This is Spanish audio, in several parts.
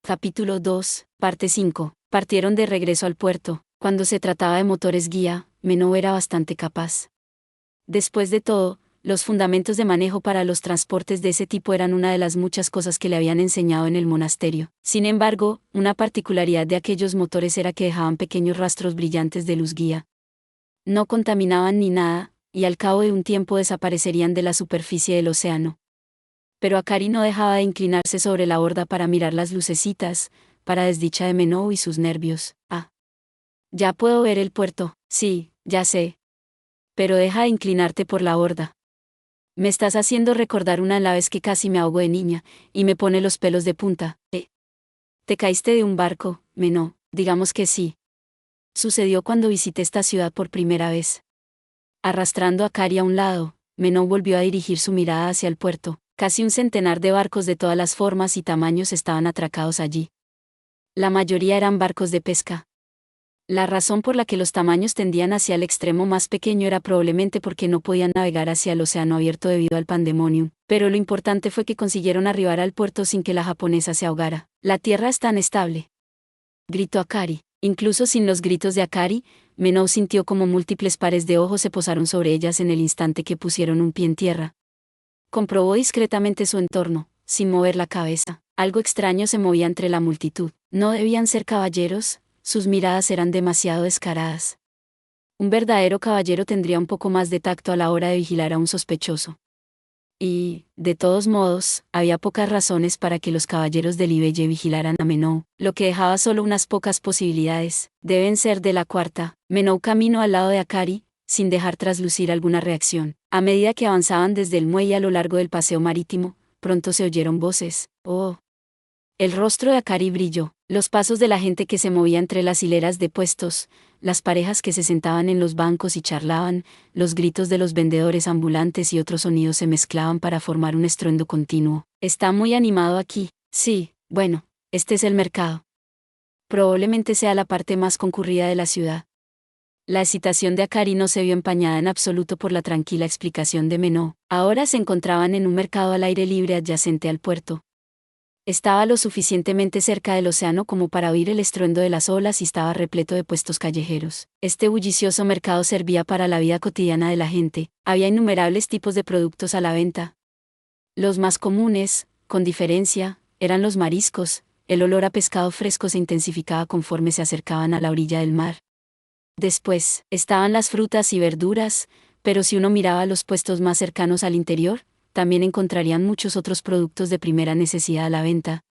Capítulo 2, parte 5. Partieron de regreso al puerto. Cuando se trataba de motores guía, Menno era bastante capaz. Después de todo, los fundamentos de manejo para los transportes de ese tipo eran una de las muchas cosas que le habían enseñado en el monasterio. Sin embargo, una particularidad de aquellos motores era que dejaban pequeños rastros brillantes de luz guía. No contaminaban ni nada, y al cabo de un tiempo desaparecerían de la superficie del océano. Pero Akari no dejaba de inclinarse sobre la borda para mirar las lucecitas, para desdicha de Menno y sus nervios. Ya puedo ver el puerto, sí, ya sé. Pero deja de inclinarte por la borda. Me estás haciendo recordar una la vez que casi me ahogo de niña, y me pone los pelos de punta. ¿Te caíste de un barco, Menno? Digamos que sí. Sucedió cuando visité esta ciudad por primera vez. Arrastrando a Akari a un lado, Menno volvió a dirigir su mirada hacia el puerto. Casi un centenar de barcos de todas las formas y tamaños estaban atracados allí. La mayoría eran barcos de pesca. La razón por la que los tamaños tendían hacia el extremo más pequeño era probablemente porque no podían navegar hacia el océano abierto debido al pandemonium, pero lo importante fue que consiguieron arribar al puerto sin que la japonesa se ahogara. La tierra es tan estable, gritó Akari. Incluso sin los gritos de Akari, Menno sintió como múltiples pares de ojos se posaron sobre ellas en el instante que pusieron un pie en tierra. Comprobó discretamente su entorno, sin mover la cabeza. Algo extraño se movía entre la multitud. No debían ser caballeros, sus miradas eran demasiado descaradas. Un verdadero caballero tendría un poco más de tacto a la hora de vigilar a un sospechoso. Y, de todos modos, había pocas razones para que los caballeros del Ibelle vigilaran a Menno, lo que dejaba solo unas pocas posibilidades. Deben ser de la cuarta. Menno caminó al lado de Akari, sin dejar traslucir alguna reacción. A medida que avanzaban desde el muelle a lo largo del paseo marítimo, pronto se oyeron voces. ¡Oh! El rostro de Akari brilló. Los pasos de la gente que se movía entre las hileras de puestos, las parejas que se sentaban en los bancos y charlaban, los gritos de los vendedores ambulantes y otros sonidos se mezclaban para formar un estruendo continuo. Está muy animado aquí. Sí, bueno, este es el mercado. Probablemente sea la parte más concurrida de la ciudad. La excitación de Akari no se vio empañada en absoluto por la tranquila explicación de Menno. Ahora se encontraban en un mercado al aire libre adyacente al puerto. Estaba lo suficientemente cerca del océano como para oír el estruendo de las olas y estaba repleto de puestos callejeros. Este bullicioso mercado servía para la vida cotidiana de la gente. Había innumerables tipos de productos a la venta. Los más comunes, con diferencia, eran los mariscos. El olor a pescado fresco se intensificaba conforme se acercaban a la orilla del mar. Después, estaban las frutas y verduras, pero si uno miraba los puestos más cercanos al interior, también encontrarían muchos otros productos de primera necesidad a la venta.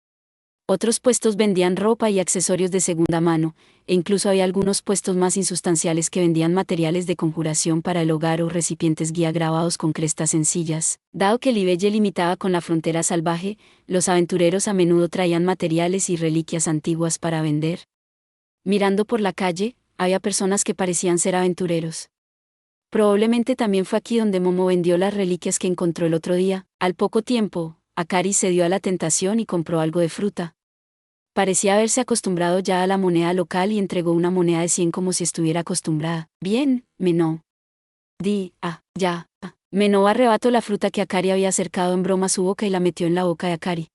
Otros puestos vendían ropa y accesorios de segunda mano, e incluso había algunos puestos más insustanciales que vendían materiales de conjuración para el hogar o recipientes guía grabados con crestas sencillas. Dado que el Ibelle limitaba con la frontera salvaje, los aventureros a menudo traían materiales y reliquias antiguas para vender. Mirando por la calle, había personas que parecían ser aventureros. Probablemente también fue aquí donde Momo vendió las reliquias que encontró el otro día. Al poco tiempo, Akari cedió a la tentación y compró algo de fruta. Parecía haberse acostumbrado ya a la moneda local y entregó una moneda de 100 como si estuviera acostumbrada. Bien, Menno. Ya. Menno arrebató la fruta que Akari había acercado en broma a su boca y la metió en la boca de Akari.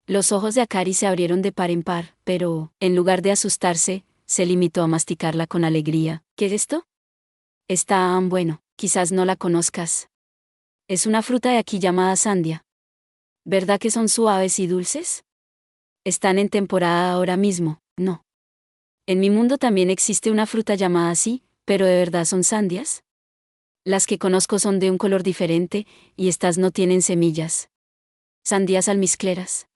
Los ojos de Akari se abrieron de par en par, pero, en lugar de asustarse, se limitó a masticarla con alegría. ¿Qué es esto? Está bueno, quizás no la conozcas. Es una fruta de aquí llamada sandia. ¿Verdad que son suaves y dulces? Están en temporada ahora mismo, ¿no? En mi mundo también existe una fruta llamada así, pero ¿de verdad son sandias? Las que conozco son de un color diferente, y estas no tienen semillas. Sandías almizcleras.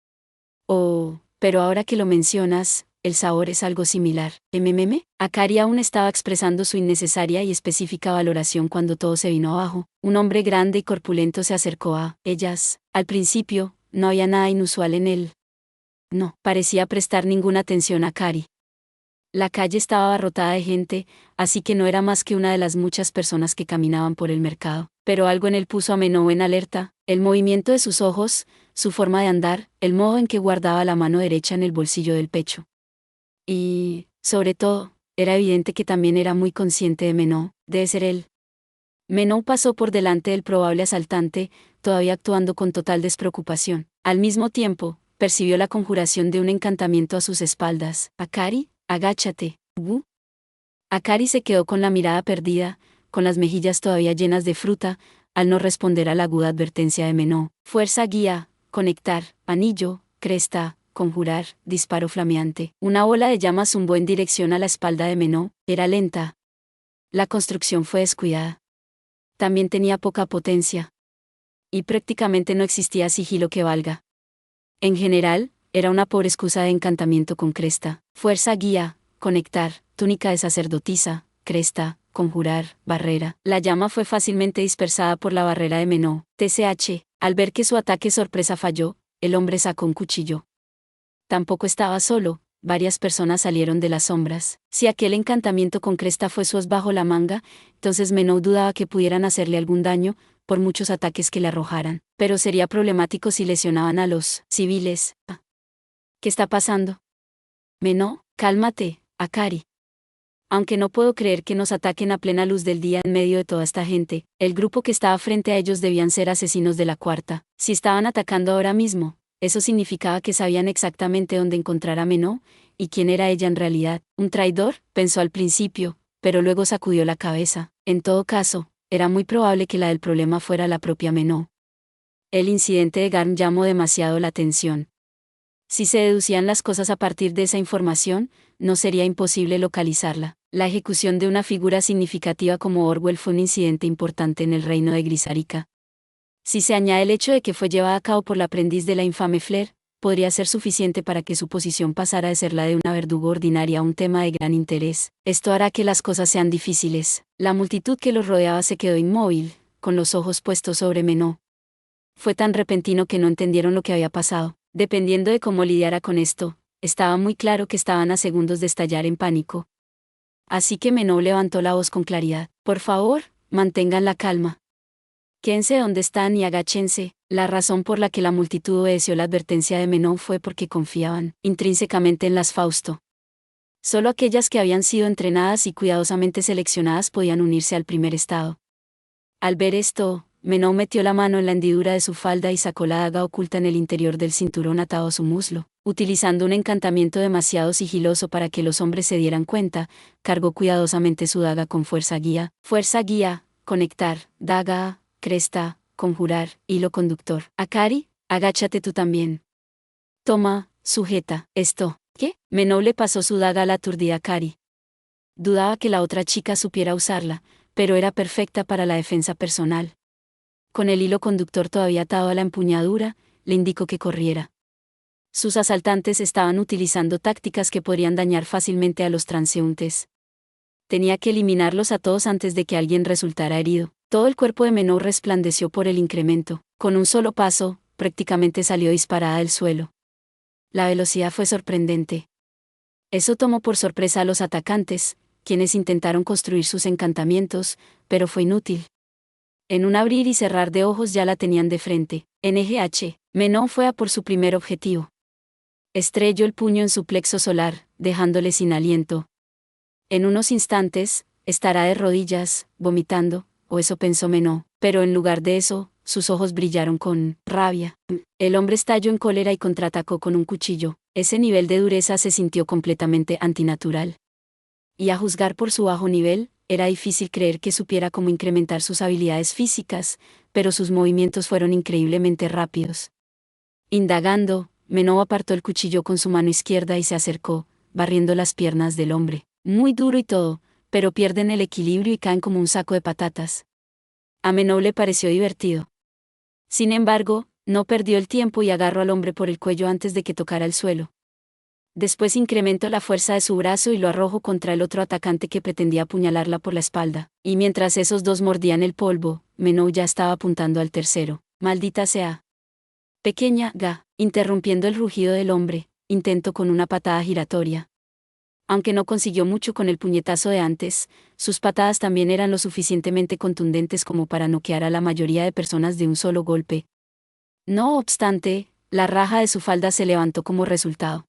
Oh, pero ahora que lo mencionas, el sabor es algo similar. Akari aún estaba expresando su innecesaria y específica valoración cuando todo se vino abajo. Un hombre grande y corpulento se acercó a ellas. Al principio, no había nada inusual en él. No parecía prestar ninguna atención a Akari. La calle estaba abarrotada de gente, así que no era más que una de las muchas personas que caminaban por el mercado. Pero algo en él puso a Menno en alerta, el movimiento de sus ojos, su forma de andar, el modo en que guardaba la mano derecha en el bolsillo del pecho. Y, sobre todo, era evidente que también era muy consciente de Menno. Debe ser él. Menno pasó por delante del probable asaltante, todavía actuando con total despreocupación. Al mismo tiempo, percibió la conjuración de un encantamiento a sus espaldas. Akari, agáchate. Akari se quedó con la mirada perdida, con las mejillas todavía llenas de fruta, al no responder a la aguda advertencia de Menó. Fuerza guía, conectar, anillo, cresta, conjurar, disparo flameante. Una bola de llamas zumbó en dirección a la espalda de Menó, era lenta. La construcción fue descuidada. También tenía poca potencia. Y prácticamente no existía sigilo que valga. En general, era una pobre excusa de encantamiento con cresta. Fuerza guía, conectar, túnica de sacerdotisa, cresta, conjurar, barrera. La llama fue fácilmente dispersada por la barrera de Menó. TCH, al ver que su ataque sorpresa falló, el hombre sacó un cuchillo. Tampoco estaba solo, varias personas salieron de las sombras. Si aquel encantamiento con cresta fue su as bajo la manga, entonces Menó dudaba que pudieran hacerle algún daño, por muchos ataques que le arrojaran. Pero sería problemático si lesionaban a los civiles. ¿Qué está pasando? Menó, cálmate, Akari. Aunque no puedo creer que nos ataquen a plena luz del día en medio de toda esta gente, el grupo que estaba frente a ellos debían ser asesinos de la cuarta. Si estaban atacando ahora mismo, eso significaba que sabían exactamente dónde encontrar a Menó, y quién era ella en realidad. Un traidor, pensó al principio, pero luego sacudió la cabeza. En todo caso, era muy probable que la del problema fuera la propia Menó. El incidente de Garm llamó demasiado la atención. Si se deducían las cosas a partir de esa información, no sería imposible localizarla. La ejecución de una figura significativa como Orwell fue un incidente importante en el reino de Grisarica. Si se añade el hecho de que fue llevada a cabo por la aprendiz de la infame Flair, podría ser suficiente para que su posición pasara de ser la de una verdugo ordinaria a un tema de gran interés. Esto hará que las cosas sean difíciles. La multitud que los rodeaba se quedó inmóvil, con los ojos puestos sobre Menó. Fue tan repentino que no entendieron lo que había pasado. Dependiendo de cómo lidiara con esto, estaba muy claro que estaban a segundos de estallar en pánico. Así que Menó levantó la voz con claridad. Por favor, mantengan la calma. Quédense donde están y agáchense. La razón por la que la multitud obedeció la advertencia de Menó fue porque confiaban intrínsecamente en las Fausto. Solo aquellas que habían sido entrenadas y cuidadosamente seleccionadas podían unirse al primer estado. Al ver esto, Menó metió la mano en la hendidura de su falda y sacó la daga oculta en el interior del cinturón atado a su muslo. Utilizando un encantamiento demasiado sigiloso para que los hombres se dieran cuenta, cargó cuidadosamente su daga con fuerza guía, conectar, daga, cresta, conjurar, hilo conductor. Akari, agáchate tú también. Toma, sujeta, esto. ¿Qué? Menó le pasó su daga a la aturdida Akari. Dudaba que la otra chica supiera usarla, pero era perfecta para la defensa personal. Con el hilo conductor todavía atado a la empuñadura, le indicó que corriera. Sus asaltantes estaban utilizando tácticas que podrían dañar fácilmente a los transeúntes. Tenía que eliminarlos a todos antes de que alguien resultara herido. Todo el cuerpo de Menó resplandeció por el incremento. Con un solo paso, prácticamente salió disparada del suelo. La velocidad fue sorprendente. Eso tomó por sorpresa a los atacantes, quienes intentaron construir sus encantamientos, pero fue inútil. En un abrir y cerrar de ojos ya la tenían de frente. NGH, Menó fue a por su primer objetivo. Estrelló el puño en su plexo solar, dejándole sin aliento. En unos instantes, estará de rodillas, vomitando, o eso pensó Menó, pero en lugar de eso, sus ojos brillaron con rabia. El hombre estalló en cólera y contraatacó con un cuchillo. Ese nivel de dureza se sintió completamente antinatural. Y a juzgar por su bajo nivel, era difícil creer que supiera cómo incrementar sus habilidades físicas, pero sus movimientos fueron increíblemente rápidos. Indagando, Menó apartó el cuchillo con su mano izquierda y se acercó, barriendo las piernas del hombre. Muy duro y todo, pero pierden el equilibrio y caen como un saco de patatas. A Menó le pareció divertido. Sin embargo, no perdió el tiempo y agarró al hombre por el cuello antes de que tocara el suelo. Después incrementó la fuerza de su brazo y lo arrojó contra el otro atacante que pretendía apuñalarla por la espalda. Y mientras esos dos mordían el polvo, Menó ya estaba apuntando al tercero. Maldita sea. Pequeña, interrumpiendo el rugido del hombre, intentó con una patada giratoria. Aunque no consiguió mucho con el puñetazo de antes, sus patadas también eran lo suficientemente contundentes como para noquear a la mayoría de personas de un solo golpe. No obstante, la raja de su falda se levantó como resultado.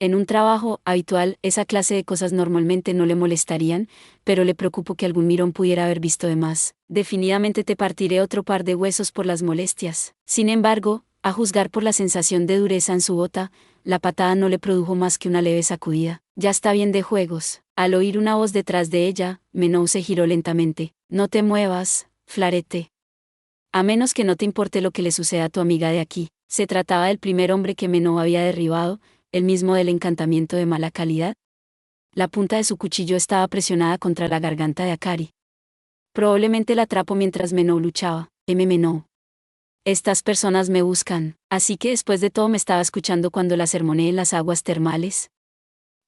En un trabajo habitual, esa clase de cosas normalmente no le molestarían, pero le preocupó que algún mirón pudiera haber visto de más. Definitivamente te partiré otro par de huesos por las molestias. Sin embargo, A juzgar por la sensación de dureza en su bota, la patada no le produjo más que una leve sacudida. Ya está bien de juegos. Al oír una voz detrás de ella, Menou se giró lentamente. No te muevas, Flarete. A menos que no te importe lo que le suceda a tu amiga de aquí. Se trataba del primer hombre que Menou había derribado, el mismo del encantamiento de mala calidad. La punta de su cuchillo estaba presionada contra la garganta de Akari. Probablemente la atrapó mientras Menou luchaba. Menou. Estas personas me buscan, así que después de todo me estaba escuchando cuando la sermoneé en las aguas termales.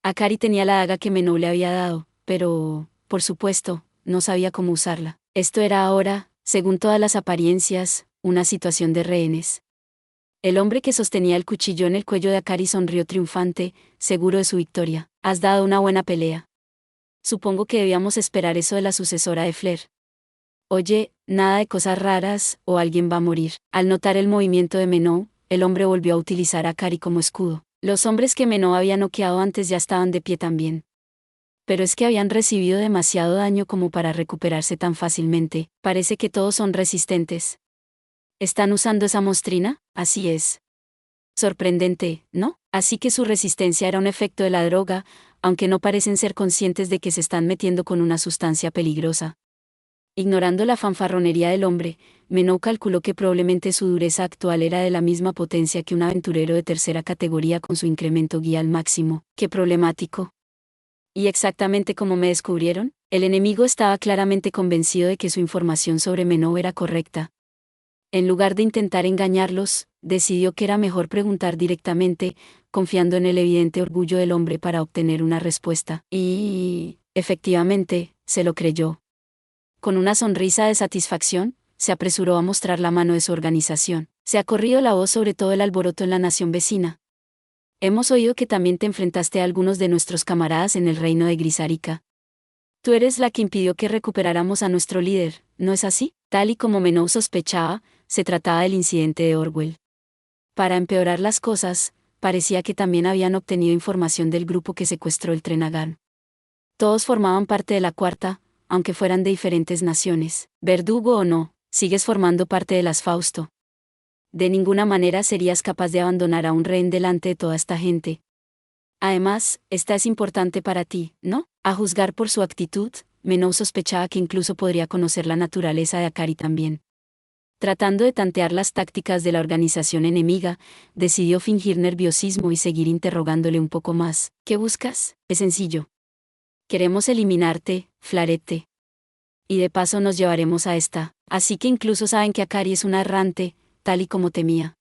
Akari tenía la daga que Menou le había dado, pero, por supuesto, no sabía cómo usarla. Esto era ahora, según todas las apariencias, una situación de rehenes. El hombre que sostenía el cuchillo en el cuello de Akari sonrió triunfante, seguro de su victoria. Has dado una buena pelea. Supongo que debíamos esperar eso de la sucesora de Flair. Oye, nada de cosas raras, o alguien va a morir. Al notar el movimiento de Menou, el hombre volvió a utilizar a Akari como escudo. Los hombres que Menou había noqueado antes ya estaban de pie también. Pero es que habían recibido demasiado daño como para recuperarse tan fácilmente. Parece que todos son resistentes. ¿Están usando esa mostrina? Así es. Sorprendente, ¿no? Así que su resistencia era un efecto de la droga, aunque no parecen ser conscientes de que se están metiendo con una sustancia peligrosa. Ignorando la fanfarronería del hombre, Menou calculó que probablemente su dureza actual era de la misma potencia que un aventurero de tercera categoría con su incremento guía al máximo. ¡Qué problemático! Y exactamente como me descubrieron, el enemigo estaba claramente convencido de que su información sobre Menou era correcta. En lugar de intentar engañarlos, decidió que era mejor preguntar directamente, confiando en el evidente orgullo del hombre para obtener una respuesta. Y, efectivamente, se lo creyó. Con una sonrisa de satisfacción, se apresuró a mostrar la mano de su organización. Se ha corrido la voz sobre todo el alboroto en la nación vecina. Hemos oído que también te enfrentaste a algunos de nuestros camaradas en el reino de Grisarica. Tú eres la que impidió que recuperáramos a nuestro líder, ¿no es así? Tal y como Menou sospechaba, se trataba del incidente de Orwell. Para empeorar las cosas, parecía que también habían obtenido información del grupo que secuestró el tren Agan. Todos formaban parte de la cuarta, aunque fueran de diferentes naciones. Verdugo o no, sigues formando parte de las Fausto. De ninguna manera serías capaz de abandonar a un rehén delante de toda esta gente. Además, esta es importante para ti, ¿no? A juzgar por su actitud, Menou sospechaba que incluso podría conocer la naturaleza de Akari también. Tratando de tantear las tácticas de la organización enemiga, decidió fingir nerviosismo y seguir interrogándole un poco más. ¿Qué buscas? Es sencillo. Queremos eliminarte, Flarete. Y de paso nos llevaremos a esta. Así que incluso saben que Akari es una errante, tal y como temía.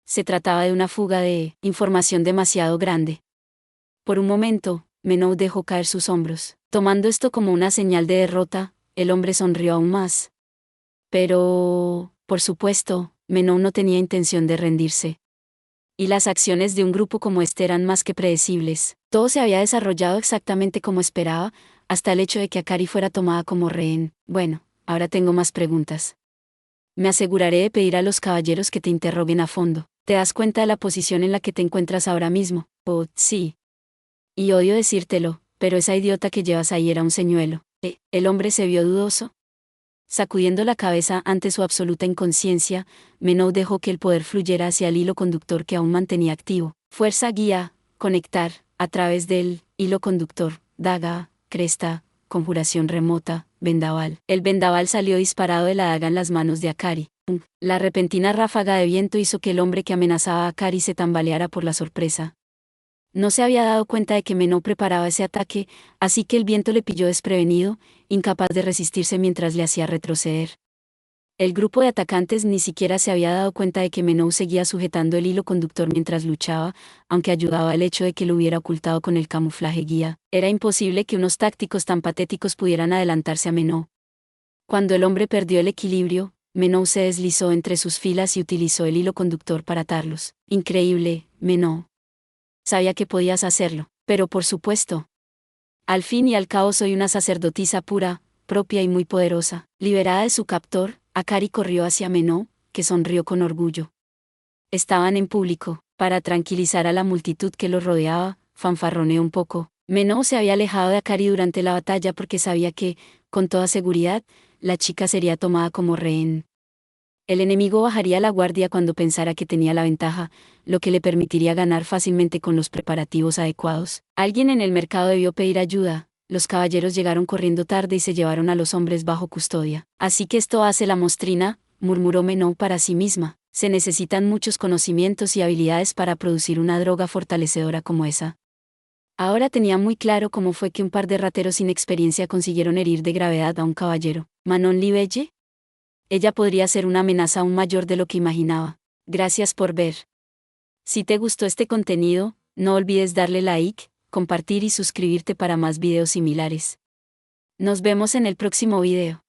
Se trataba de una fuga de información demasiado grande. Por un momento, Menou dejó caer sus hombros. Tomando esto como una señal de derrota, el hombre sonrió aún más. Pero, por supuesto, Menou no tenía intención de rendirse. Y las acciones de un grupo como este eran más que predecibles. Todo se había desarrollado exactamente como esperaba, hasta el hecho de que Akari fuera tomada como rehén. Bueno, ahora tengo más preguntas. Me aseguraré de pedir a los caballeros que te interroguen a fondo. ¿Te das cuenta de la posición en la que te encuentras ahora mismo? Oh, sí. Y odio decírtelo, pero esa idiota que llevas ahí era un señuelo. El hombre se vio dudoso. Sacudiendo la cabeza ante su absoluta inconsciencia, Menou dejó que el poder fluyera hacia el hilo conductor que aún mantenía activo. Fuerza guía, conectar, a través del hilo conductor, daga, cresta, conjuración remota, vendaval. El vendaval salió disparado de la daga en las manos de Akari. La repentina ráfaga de viento hizo que el hombre que amenazaba a Akari se tambaleara por la sorpresa. No se había dado cuenta de que Menou preparaba ese ataque, así que el viento le pilló desprevenido, incapaz de resistirse mientras le hacía retroceder. El grupo de atacantes ni siquiera se había dado cuenta de que Menou seguía sujetando el hilo conductor mientras luchaba, aunque ayudaba el hecho de que lo hubiera ocultado con el camuflaje guía. Era imposible que unos tácticos tan patéticos pudieran adelantarse a Menou. Cuando el hombre perdió el equilibrio, Menou se deslizó entre sus filas y utilizó el hilo conductor para atarlos. Increíble, Menou. Sabía que podías hacerlo, pero por supuesto. Al fin y al cabo soy una sacerdotisa pura, propia y muy poderosa. Liberada de su captor, Akari corrió hacia Menou, que sonrió con orgullo. Estaban en público. Para tranquilizar a la multitud que los rodeaba, fanfarroneó un poco. Menou se había alejado de Akari durante la batalla porque sabía que, con toda seguridad, la chica sería tomada como rehén. El enemigo bajaría la guardia cuando pensara que tenía la ventaja, lo que le permitiría ganar fácilmente con los preparativos adecuados. Alguien en el mercado debió pedir ayuda. Los caballeros llegaron corriendo tarde y se llevaron a los hombres bajo custodia. Así que esto hace la mostrina, murmuró Manon para sí misma. Se necesitan muchos conocimientos y habilidades para producir una droga fortalecedora como esa. Ahora tenía muy claro cómo fue que un par de rateros sin experiencia consiguieron herir de gravedad a un caballero. ¿Manon Libelle? Ella podría ser una amenaza aún mayor de lo que imaginaba. Gracias por ver. Si te gustó este contenido, no olvides darle like, compartir y suscribirte para más videos similares. Nos vemos en el próximo video.